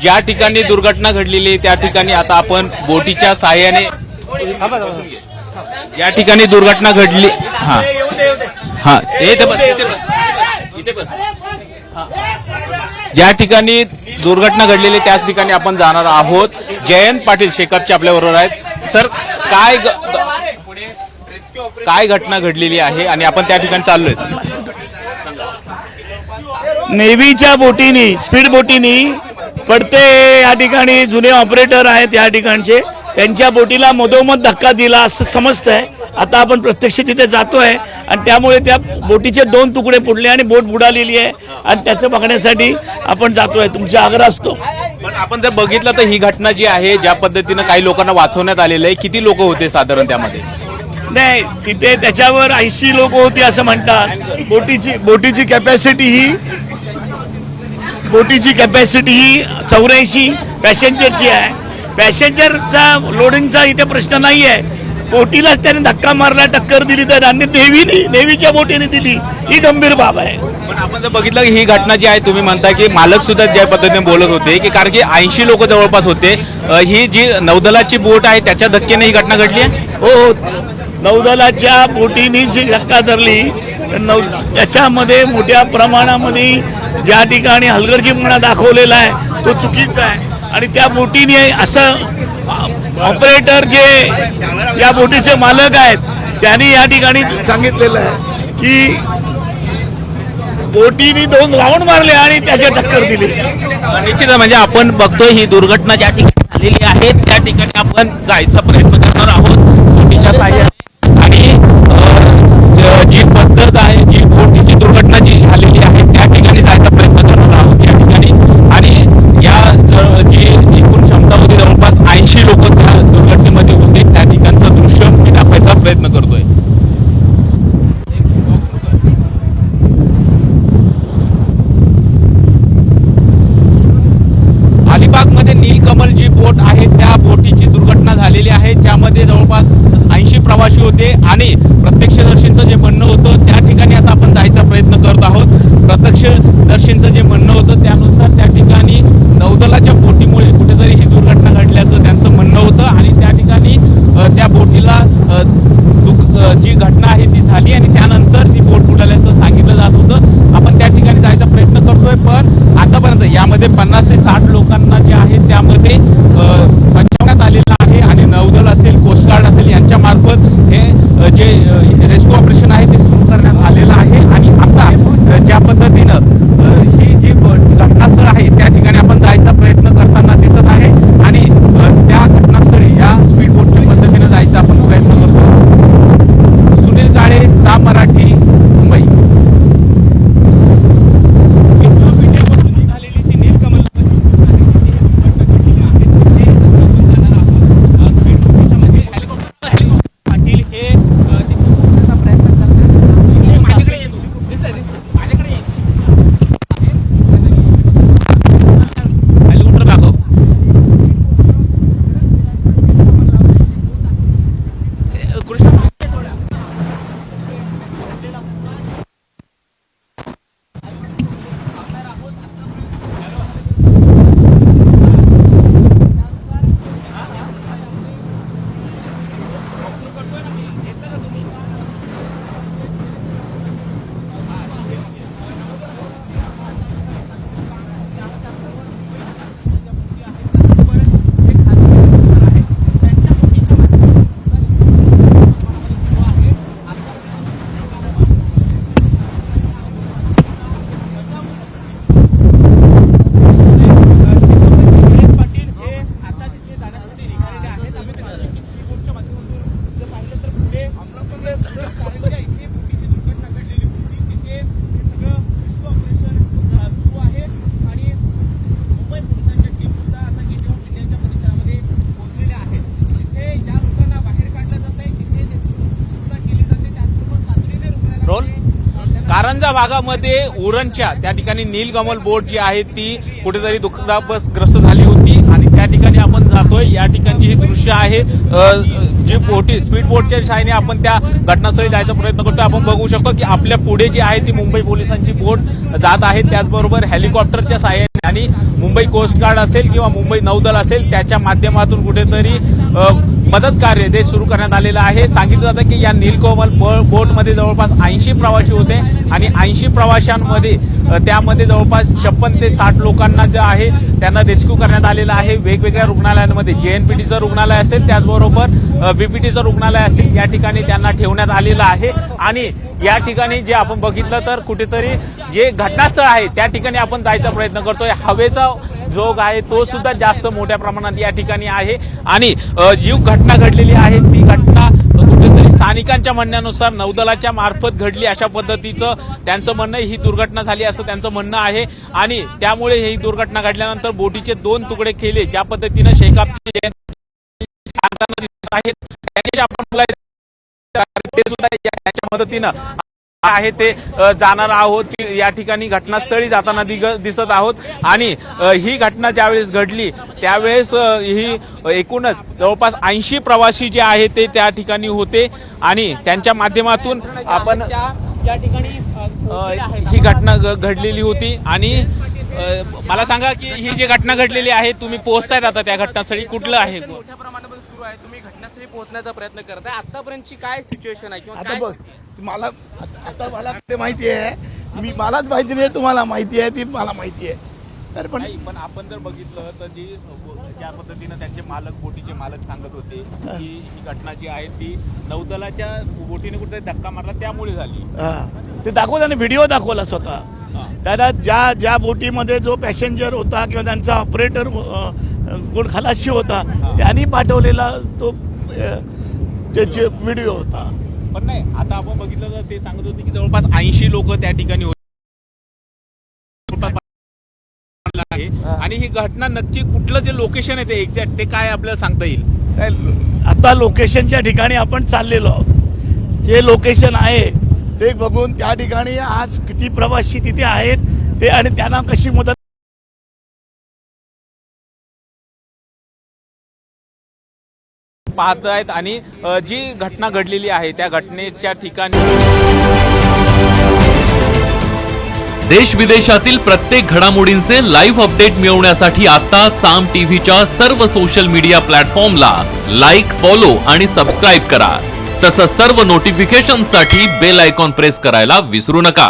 ज्या ठिकाणी दुर्घटना घडलेली त्या ठिकाणी आता आपण बोटीच्या सहाय्याने ज्या ठिकाणी दुर्घटना घडली हा हा इथे बस ज्या ठिकाणी दुर्घटना घडलेली त्याच ठिकाणी आपण जाणार आहोत। जयंत पाटील शेकापचे आपल्या बरोबर आहेत। सर काय घटना घडलेली आहे आणि आपण त्या ठिकाणी चाललोय? नेव्हीच्या बोटीनी स्पीड बोटीनी पडते या ठिकाणी जुने ऑपरेटर आहेत या ठिकाणचे, त्यांच्या बोटीला मधोमध धक्का दिला असं समजतंय। आता आपण प्रत्यक्ष तिथे जातोय आणि त्यामुळे त्या बोटीचे 2 तुकडे पडले आणि बोट बुडालेली आहे आणि त्याचं बघण्यासाठी आपण जातोय। तुमचा आग्रह असतो। पण आपण जर बघितलं तर ही घटना जी आहे ज्या पद्धतीनं काही लोकांना वाचवण्यात आलेलं आहे, किती लोक होते साधारण त्यामध्ये? नाही, तिथे त्याच्यावर 80 लोक होती असं म्हणतात। बोटीची कॅपॅसिटी ही 84 पॅसेंजरची आहे। पॅसेंजरचा लोडिंगचा इथे प्रश्न नाही आहे। बोटीलाच त्याने धक्का मारला, टक्कर दिली तर नेव्हीच्या बोटीने दिली, ही गंभीर बाब आहे। पण आपण जर बघितलं की ही घटना जी आहे, तुम्ही म्हणता की मालक सुद्धा ज्या पद्धतीने बोलत होते की कारण की 80 लोक जवळपास होते, ही जी नौदलाची बोट आहे त्याच्या धक्क्याने ही घटना घडली आहे? हो, नौदलाच्या बोटीने जी धक्का धरली त्याच्यामध्ये मोठ्या प्रमाणामध्ये ज्या ठिकाणी हलगर्जीपणा दाखवलेला आहे तो चुकीचा आहे आणि त्या बोटीने असं ऑपरेटर जे या बोटीचे मालक आहेत त्यांनी या ठिकाणी सांगितलेलं आहे की बोटीने 2 राऊंड मारले आणि त्याच्या टक्कर दिली। निश्चित म्हणजे आपण बघतोय ही दुर्घटना ज्या ठिकाणी झालेली आहे त्या ठिकाणी आपण जायचा प्रयत्न करणार आहोत बोटीच्या सहाय्याने आणि जी पद्धत आहे जी बोटीची दुर्घटना जी झालेली आहे त्या ठिकाणी जायचा प्रयत्न करणार आहोत या ठिकाणी आणि या जी एकूण क्षमता होती जवळपास 80 लोक त्या दुर्घटनेमध्ये होते त्या ठिकाणचं दृश्य मी दाखवायचा प्रयत्न करतोय। अलिबागमध्ये नीलकमल जी बोट आहे त्या बोटीची दुर्घटना झालेली आहे ज्यामध्ये जवळपास 80 प्रवासी होते आणि प्रत्यक्षदर्शींचं जे म्हणणं होतं त्या ठिकाणी आता आपण जायचा प्रयत्न करत आहोत। प्रत्यक्षदर्शींचं जे म्हणणं होतं त्यानुसार त्या ठिकाणी नौदलाच्या बोटीमुळे कुठेतरी ही दुर्घटना घडल्याचं त्यांचं म्हणणं होतं आणि त्या ठिकाणी त्या बोटीला जी घटना आहे ती झाली आणि त्यानंतर ती बोट बुडाल्याचं सांगितलं जात होतं। आपण त्या ठिकाणी जायचा प्रयत्न करतोय पण आतापर्यंत यामध्ये 50 ते 60 लोकांना जे आहे त्यामध्ये बचावण्यात आलेलं आहे आणि नौदल असेल कोस्टगार्ड असेल यांच्या मार्फत हे जे रेस्क्यू ऑपरेशन आहे ते सुरू करण्यात आलेलं आहे आणि आता ज्या पद्धतीनं ही जी घटनास्थळ आहे त्या ठिकाणी आपण जायचा प्रयत्न करताना दिसत आहे आणि त्या घटनास्थळी या स्पीड बोटच्या पद्धतीनं जायचा आपण प्रयत्न करतो। सुनील काळे, सा मराठी, मुंबई। कारंजा भागामध्ये उरणच्या त्या ठिकाणी नीलकमल बोट जी आहे ती कुठेतरी दुःखग्रस्त झाली होती आणि त्या ठिकाणी आपण जातोय। या ठिकाणची ही दृश्य आहे, जी बोटी स्पीड बोटच्या सहाय्याने आपण त्या घटनास्थळी जायचा प्रयत्न करतोय। आपण बघू शकतो की आपल्या पुढे जी आहे ती मुंबई पोलिसांची बोट जात आहे, त्याचबरोबर हेलिकॉप्टरच्या सहाय्याने आणि मुंबई कोस्ट गार्ड असेल किंवा मुंबई नौदल असेल त्याच्या माध्यमातून कुठेतरी मदत कार्य ते सुरू करण्यात आलेलं आहे. सांगितलं जातं की या नीलकमल बोटमध्ये जवळपास 80 प्रवासी होते आणि 80 प्रवाशांमध्ये त्यामध्ये जवळपास 56 ते 60 लोकांना जे आहे त्यांना रेस्क्यू करण्यात आलेलं आहे. वेगवेगळ्या रुग्णालयांमध्ये JNPTचं रुग्णालय असेल त्याचबरोबर BPTचं रुग्णालय असेल या ठिकाणी त्यांना ठेवण्यात आलेलं आहे. आणि या ठिकाणी जे आपण बघितलं तर कुठेतरी जे घटनास्थळ आहे त्या ठिकाणी आपण जायचा प्रयत्न करतोय. हवेचा जोग आहे तो सुद्धा जास्त मोठ्या प्रमाणात या ठिकाणी आहे आणि जी घटना घडलेली आहे ती घटना कुठेतरी स्थानिकांच्या म्हणण्यानुसार नौदलाच्या मार्फत घडली अशा पद्धतीचं त्यांचं म्हणणं, ही दुर्घटना झाली असं त्यांचं म्हणणं आहे. आणि त्यामुळे ही दुर्घटना घडल्यानंतर बोटीचे 2 तुकडे केले ज्या पद्धतीनं शेकापची सांगताना दिसत आहेत त्याच्याशी आपण बोलायचं ते सुद्धा याच्या मदतीनं आहे ते जाणार आहोत. या ठिकाणी घटनास्थळी जाताना दिसत आहोत आणि ही घटना ज्यावेळेस घडली त्यावेळेस ही एकूणच जवळपास 80 प्रवासी जे आहेत ते त्या ठिकाणी होते आणि त्यांच्या माध्यमातून आपण या ठिकाणी ही घटना घडलेली होती. आणि मला सांगा की ही जी घटना घडलेली आहे तुम्ही पोहोचतायत आता त्या घटनास्थळी, कुठलं आहे? मोठ्या प्रमाणामध्ये सुरू आहे, तुम्ही घटनास्थळी पोहोचण्याचा प्रयत्न करताय. आतापर्यंतची काय सिच्युएशन आहे किंवा आता काय बघ मला मला ते माहिती आहे, मलाच माहिती नाही, तुम्हाला माहिती आहे, ती मला माहिती आहे. तर पण पण आपण जर बघितलं तर ज्या पद्धतीनं त्यांचे मालक, बोटीचे मालक सांगत होते की ही घटना जी आहे ती नौदलाच्या बोटीने कुठे धक्का मारला त्यामुळे झाली. ते दाखवलं ना, व्हिडिओ दाखवला स्वतः. दादा ज्या बोटीमध्ये जो पॅसेंजर होता किंवा त्यांचा ऑपरेटर कोण खलाशी होता त्यांनी पाठवलेला तो त्याचे व्हिडिओ होता. पण नाही, आता आपण बघितलं तर ते सांगत होते की जवळपास 80 लोक त्या ठिकाणी होते आहे. आणि ही घटना नक्की कुठलं जे लोकेशन आहे ते एक्झॅक्ट ते काय आपल्याला सांगता येईल? आता लोकेशनच्या ठिकाणी आपण चाललेलो आहोत. जे लोकेशन आहे ते बघून त्या ठिकाणी आज किती प्रवासी तिथे आहेत ते आणि त्यांना कशी मदत पाहत आहेत. आणि जी घटना घडलेली आहे त्या घटनेच्या ठिकाणी देश विदेशातील प्रत्येक घडामोडींचे लाईव्ह अपडेट मिळवण्यासाठी आता साम टीव्हीच्या सर्व सोशल मीडिया प्लॅटफॉर्मला लाईक, फॉलो आणि सबस्क्राईब करा. तसंच सर्व नोटिफिकेशनसाठी बेल आयकॉन प्रेस करायला विसरू नका.